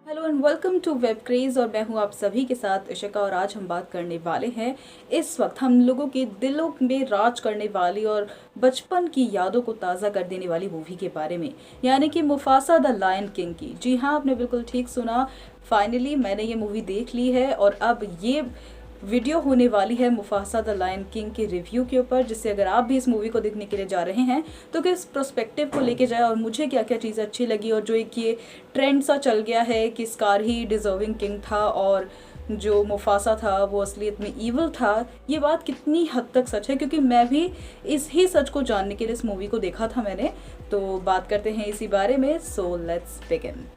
Hello and welcome to Web Craze और मैं हूं आप सभी के साथ इशिका। और आज हम बात करने वाले हैं इस वक्त हम लोगों के दिलों में राज करने वाली और बचपन की यादों को ताज़ा कर देने वाली मूवी के बारे में, यानी कि मुफासा द लायन किंग की। जी हाँ, आपने बिल्कुल ठीक सुना। फाइनली मैंने ये मूवी देख ली है और अब ये वीडियो होने वाली है मुफासा द लायन किंग के रिव्यू के ऊपर, जिससे अगर आप भी इस मूवी को देखने के लिए जा रहे हैं तो किस पर्सपेक्टिव को लेके जाए और मुझे क्या क्या चीज़ें अच्छी लगी। और जो एक ये ट्रेंड सा चल गया है कि स्कार ही डिजर्विंग किंग था और जो मुफासा था वो असलियत में ईवल था, ये बात कितनी हद तक सच है, क्योंकि मैं भी इस ही सच को जानने के लिए इस मूवी को देखा था मैंने। तो बात करते हैं इसी बारे में। So let's begin.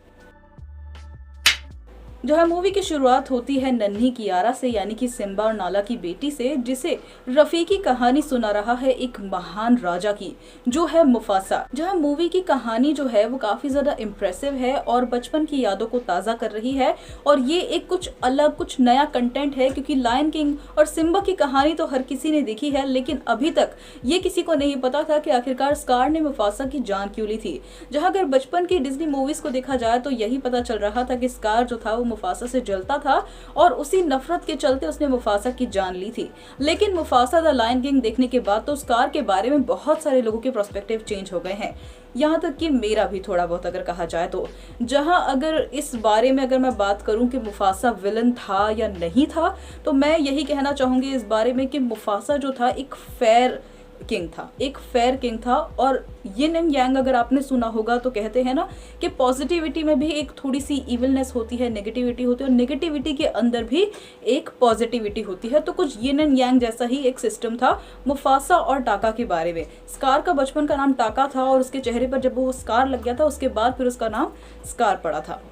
जो है मूवी की शुरुआत होती है नन्ही कियारा से, यानी कि सिम्बा और नाला की बेटी से, जिसे रफी की कहानी सुना रहा है एक महान राजा की, जो है मुफासा। जो है मूवी की कहानी जो है वो काफी ज्यादा इम्प्रेसिव है और बचपन की यादों को ताज़ा कर रही है। और ये एक कुछ अलग कुछ नया कंटेंट है, क्योंकि लायन किंग और सिम्बा की कहानी तो हर किसी ने देखी है, लेकिन अभी तक ये किसी को नहीं पता था कि आखिरकार स्कार ने मुफासा की जान क्यों ली थी। जहाँ अगर बचपन की डिज्नी मूवीज को देखा जाए तो यही पता चल रहा था कि स्कार जो था वो मुफासा से जलता था और उसी नफरत के चलते उसने मुफासा की जान ली थी। लेकिन मुफासा द लायन किंग देखने के बाद तो स्कार के बारे में बहुत सारे लोगों के पर्सपेक्टिव चेंज हो गए हैं, यहाँ तक कि मेरा भी थोड़ा बहुत अगर कहा जाए तो। जहाँ अगर इस बारे में अगर मैं बात करूं कि मुफासा विलन था या नहीं था, तो मैं यही कहना चाहूंगी इस बारे में कि मुफासा जो था एक फेयर किंग था, एक फेयर किंग था। और यिन एंड यांग अगर आपने सुना होगा तो कहते हैं ना कि पॉजिटिविटी में भी एक थोड़ी सी इविलनेस होती है, नेगेटिविटी होती है, और नेगेटिविटी के अंदर भी एक पॉजिटिविटी होती है। तो कुछ यिन एंड यांग जैसा ही एक सिस्टम था मुफासा और टाका के बारे में। स्कार का बचपन का नाम टाका था और उसके चेहरे पर जब वो स्कार लग गया था उसके बाद फिर उसका नाम स्कार पड़ा था।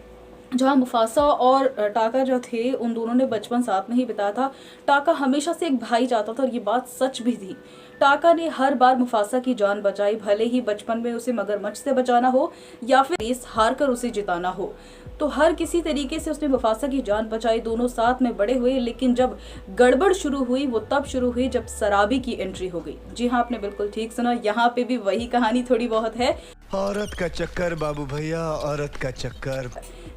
जहाँ मुफासा और टाका जो थे उन दोनों ने बचपन साथ में ही बिताया था। टाका हमेशा से एक भाई चाहता था और ये बात सच भी थी। टाका ने हर बार मुफासा की जान बचाई, भले ही बचपन में उसे मगरमच्छ से बचाना हो या फिर रेस हार कर उसे जिताना हो, तो हर किसी तरीके से उसने मुफासा की जान बचाई। दोनों साथ में बड़े हुए, लेकिन जब गड़बड़ शुरू हुई वो तब शुरू हुई जब सराबी की एंट्री हो गई। जी हाँ, आपने बिल्कुल ठीक सुना, यहाँ पे भी वही कहानी थोड़ी बहुत है। औरत का चक्कर बाबू भैया, औरत का चक्कर।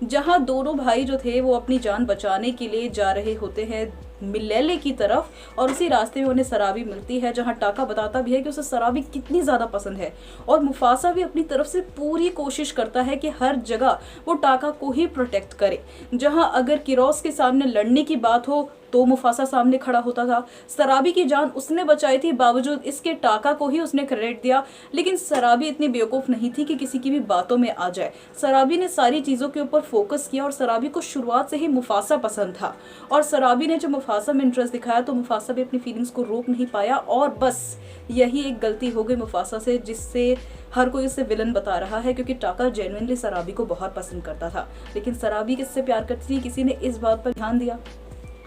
जहाँ दोनों भाई जो थे वो अपनी जान बचाने के लिए जा रहे होते हैं मिलेले की तरफ, और उसी रास्ते में उन्हें सराबी मिलती है, जहाँ टाका बताता भी है कि उसे सराबी कितनी ज़्यादा पसंद है। और मुफासा भी अपनी तरफ से पूरी कोशिश करता है कि हर जगह वो टाका को ही प्रोटेक्ट करे। जहाँ अगर किरोस के सामने लड़ने की बात हो तो मुफासा सामने खड़ा होता था। सराबी की जान उसने बचाई थी, बावजूद इसके टाका को ही उसने क्रेडिट दिया। लेकिन सराबी इतनी बेवकूफ़ नहीं थी कि किसी की भी बातों में आ जाए। सराबी ने सारी चीज़ों के ऊपर फोकस किया और सराबी को शुरुआत से ही मुफासा पसंद था। और सराबी ने जब मुफासा में इंटरेस्ट दिखाया तो मुफासा भी अपनी फीलिंग्स को रोक नहीं पाया, और बस यही एक गलती हो गई मुफासा से, जिससे हर कोई उसे विलन बता रहा है, क्योंकि टाका जेन्युइनली सराबी को बहुत पसंद करता था। लेकिन सराबी किससे प्यार करती थी, किसी ने इस बात पर ध्यान दिया?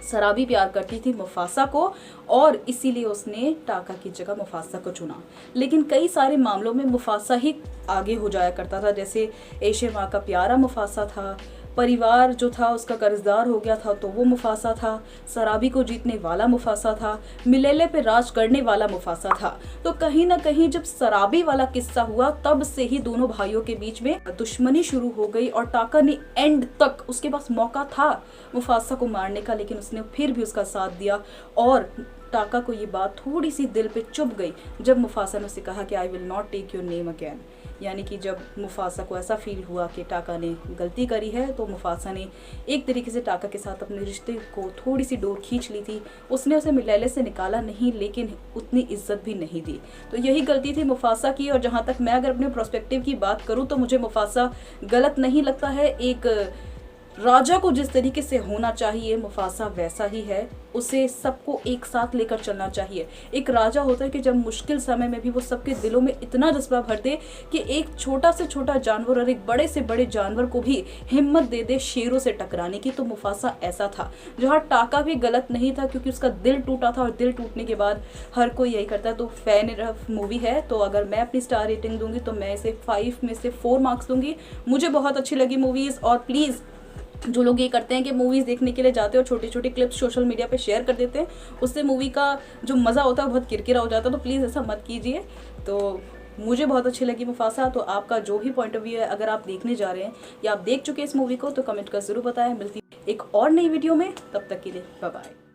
सराबी प्यार करती थी मुफासा को, और इसीलिए उसने टाका की जगह मुफासा को चुना। लेकिन कई सारे मामलों में मुफासा ही आगे हो जाया करता था, जैसे एशे माँ का प्यारा मुफासा था, परिवार जो था उसका कर्जदार हो गया था तो वो मुफासा था, सराबी को जीतने वाला मुफासा था, मिलेले पे राज करने वाला मुफासा था। तो कहीं ना कहीं जब सराबी वाला किस्सा हुआ तब से ही दोनों भाइयों के बीच में दुश्मनी शुरू हो गई। और टाका ने एंड तक, उसके पास मौका था मुफासा को मारने का, लेकिन उसने फिर भी उसका साथ दिया। और टाका को ये बात थोड़ी सी दिल पे चुभ गई जब मुफासा ने उसे कहा कि I will not take your name again. यानी कि जब मुफासा को ऐसा फील हुआ कि टाका ने गलती करी है, तो मुफासा ने एक तरीके से टाका के साथ अपने रिश्ते को थोड़ी सी डोर खींच ली थी। उसने उसे मिलेले से निकाला नहीं, लेकिन उतनी इज्जत भी नहीं दी। तो यही गलती थी मुफासा की। और जहाँ तक मैं अगर अपने प्रोस्पेक्टिव की बात करूँ तो मुझे मुफासा गलत नहीं लगता है। एक राजा को जिस तरीके से होना चाहिए मुफासा वैसा ही है, उसे सबको एक साथ लेकर चलना चाहिए। एक राजा होता है कि जब मुश्किल समय में भी वो सबके दिलों में इतना जज्बा भर दे कि एक छोटा से छोटा जानवर और एक बड़े से बड़े जानवर को भी हिम्मत दे दे शेरों से टकराने की। तो मुफासा ऐसा था। जहाँ टाका भी गलत नहीं था, क्योंकि उसका दिल टूटा था, और दिल टूटने के बाद हर कोई यही करता है। तो फैन रफ मूवी है, तो अगर मैं अपनी स्टार रेटिंग दूंगी तो मैं इसे 5 में से 4 मार्क्स दूंगी। मुझे बहुत अच्छी लगी मूवीज़। और प्लीज़ जो लोग ये करते हैं कि मूवीज़ देखने के लिए जाते हैं और छोटी छोटी क्लिप्स सोशल मीडिया पे शेयर कर देते हैं, उससे मूवी का जो मज़ा होता है बहुत किरकिरा हो जाता है। तो प्लीज़ ऐसा मत कीजिए। तो मुझे बहुत अच्छी लगी मुफासा। तो आपका जो भी पॉइंट ऑफ व्यू है, अगर आप देखने जा रहे हैं या आप देख चुके हैं इस मूवी को, तो कमेंट कर ज़रूर बताएं। मिलती एक और नई वीडियो में, तब तक के लिए बाय बाय।